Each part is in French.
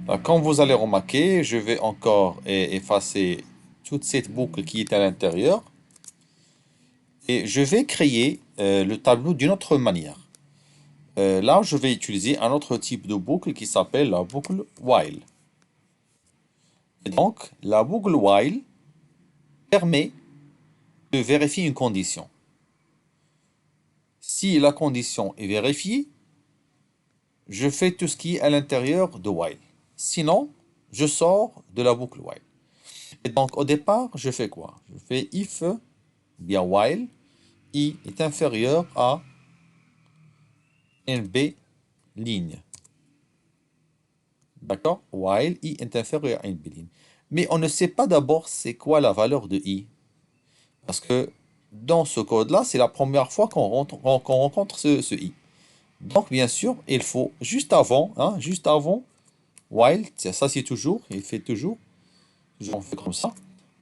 Alors, comme vous allez remarquer, je vais encore effacer toute cette boucle qui est à l'intérieur et je vais créer le tableau d'une autre manière. Là, je vais utiliser un autre type de boucle qui s'appelle la boucle while. Et donc, la boucle while permet de vérifier une condition. Si la condition est vérifiée, je fais tout ce qui est à l'intérieur de while. Sinon, je sors de la boucle while. Et donc, au départ, je fais quoi? Je fais if, bien while, i est inférieur à nb ligne. D'accord? While i est inférieur à nb ligne. Mais on ne sait pas d'abord c'est quoi la valeur de i. Parce que dans ce code-là, c'est la première fois qu'on rencontre ce i. Donc, bien sûr, il faut juste avant, while, ça c'est toujours, il fait toujours, j'en fais comme ça.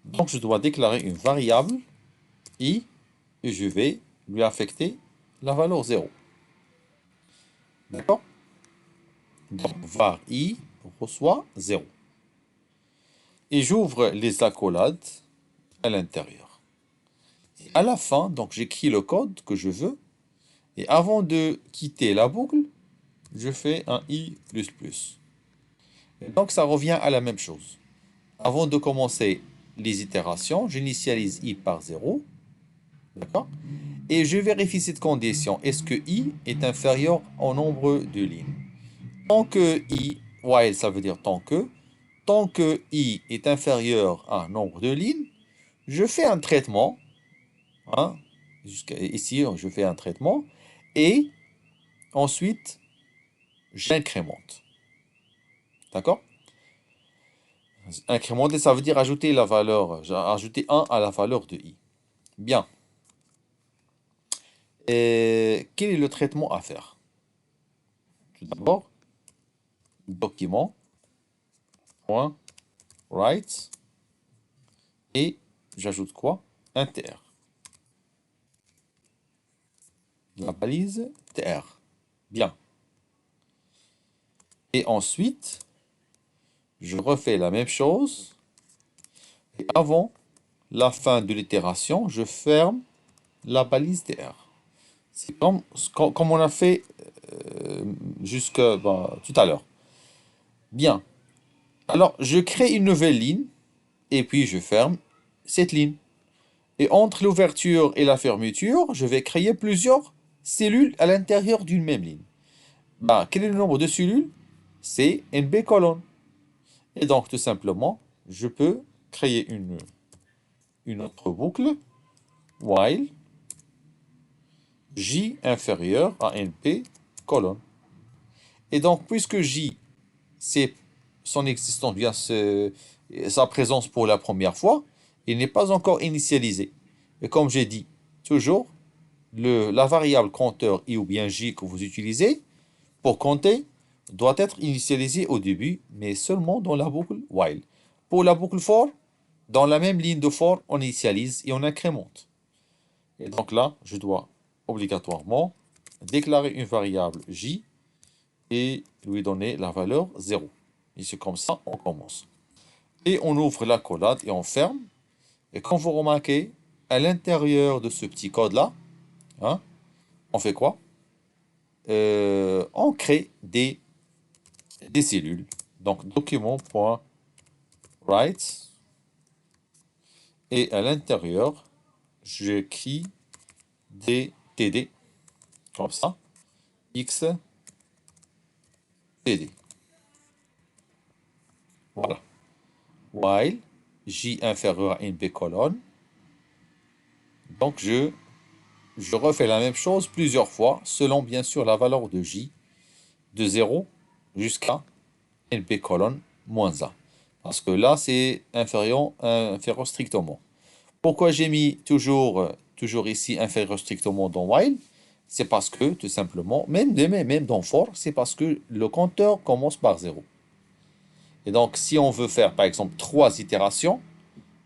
Donc, je dois déclarer une variable i et je vais lui affecter la valeur 0. D'accord? Donc, var i reçoit 0. Et j'ouvre les accolades à l'intérieur. Et à la fin, donc j'écris le code que je veux. Et avant de quitter la boucle, je fais un i++. Et donc ça revient à la même chose. Avant de commencer les itérations, j'initialise i par 0. D'accord? Et je vérifie cette condition. Est-ce que i est inférieur au nombre de lignes? Tant que i, while ça veut dire tant que i est inférieur à un nombre de lignes, je fais un traitement. Hein, jusqu'à ici, je fais un traitement. Et ensuite, j'incrémente. D'accord? Incrémenter, ça veut dire ajouter la valeur, ajouter 1 à la valeur de i. Bien. Et quel est le traitement à faire? Tout d'abord, document, point, write, et j'ajoute quoi? Un tr. La balise tr. Bien. Et ensuite, je refais la même chose. Et avant la fin de l'itération, je ferme la balise tr. C'est comme on a fait jusque tout à l'heure. Bien. Alors, je crée une nouvelle ligne et puis je ferme cette ligne. Et entre l'ouverture et la fermeture, je vais créer plusieurs cellules à l'intérieur d'une même ligne. Quel est le nombre de cellules? C'est NB colonne. Et donc, tout simplement, je peux créer une autre boucle, while j inférieur à np colonne. Et donc, puisque j, c'est son existence, bien sa présence pour la première fois, il n'est pas encore initialisé. Et comme j'ai dit, toujours, la variable compteur i ou bien j que vous utilisez pour compter doit être initialisée au début, mais seulement dans la boucle while. Pour la boucle for, dans la même ligne de for, on initialise et on incrémente. Et donc là, je dois obligatoirement déclarer une variable j et lui donner la valeur 0. Et c'est comme ça, on commence. Et on ouvre l'accolade et on ferme. Et comme vous remarquez, à l'intérieur de ce petit code-là, hein, on fait quoi? On crée des cellules. Donc, document.write. Et à l'intérieur, j'écris des TD. Comme ça. X, TD. Voilà. While j inférieur à nb colonne. Donc, je refais la même chose plusieurs fois, selon bien sûr la valeur de j, de 0 jusqu'à nb colonne moins 1. Parce que là, c'est inférieur strictement. Pourquoi j'ai mis toujours ici inférieur strictement dans while? C'est parce que, tout simplement, même dans for, c'est parce que le compteur commence par 0. Et donc, si on veut faire, par exemple, 3 itérations,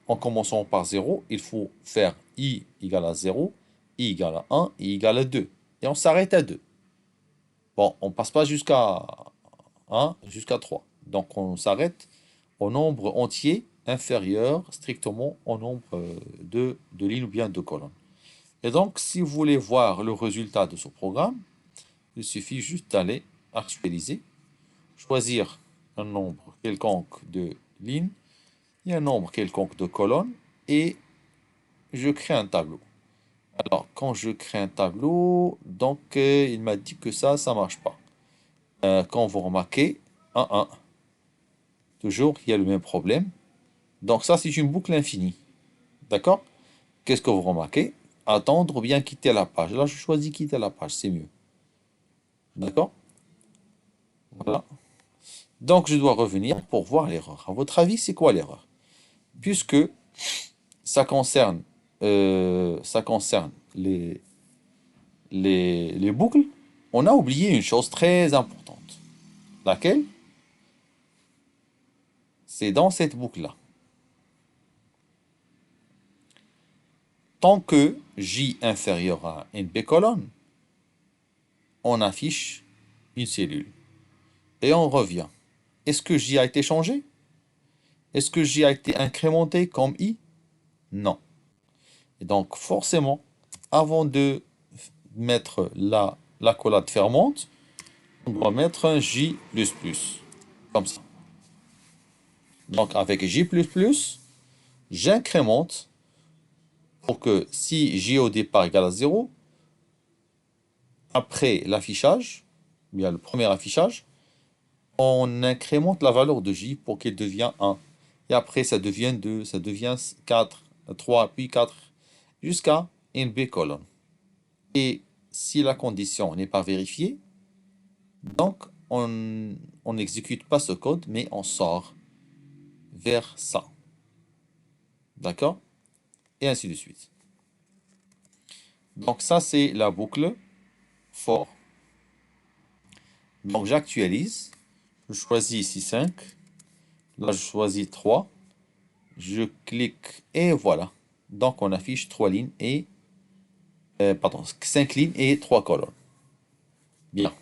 en commençant par 0, il faut faire i égale à 0, i égale à 1, i égale à 2. Et on s'arrête à 2. Bon, on ne passe pas jusqu'à 1, jusqu'à 3. Donc on s'arrête au nombre entier inférieur strictement au nombre de lignes ou bien de colonnes. Et donc, si vous voulez voir le résultat de ce programme, il suffit juste d'aller actualiser, choisir un nombre quelconque de lignes et un nombre quelconque de colonnes et je crée un tableau. Alors, quand je crée un tableau, donc il m'a dit que ça marche pas. Quand vous remarquez, 1, 1, toujours, il y a le même problème. Donc ça, c'est une boucle infinie. D'accord? Qu'est-ce que vous remarquez? Attendre ou bien quitter la page. Là, je choisis quitter la page, c'est mieux. D'accord? Voilà. Donc, je dois revenir pour voir l'erreur. À votre avis, c'est quoi l'erreur? Puisque ça concerne les boucles, on a oublié une chose très importante. Laquelle? C'est dans cette boucle-là. Tant que J inférieur à NB colonne, on affiche une cellule. Et on revient. Est-ce que J a été changé? Est-ce que J a été incrémenté comme I? Non. Et donc, forcément, avant de mettre l'accolade fermante, on doit mettre un J++, comme ça. Donc, avec J++, j'incrémente pour que si J au départ égale à 0, après l'affichage, bien le premier affichage, on incrémente la valeur de J pour qu'elle devienne 1. Et après, ça devient 2, ça devient 4, 3, puis 4, jusqu'à NB colonne. Et si la condition n'est pas vérifiée, donc on n'exécute pas ce code, mais on sort vers ça. D'accord? Et ainsi de suite. Donc ça, c'est la boucle for. Donc j'actualise. Je choisis ici 5. Là, je choisis 3. Je clique et voilà. Donc on affiche 3 lignes et... pardon, 5 lignes et 3 colonnes. Bien.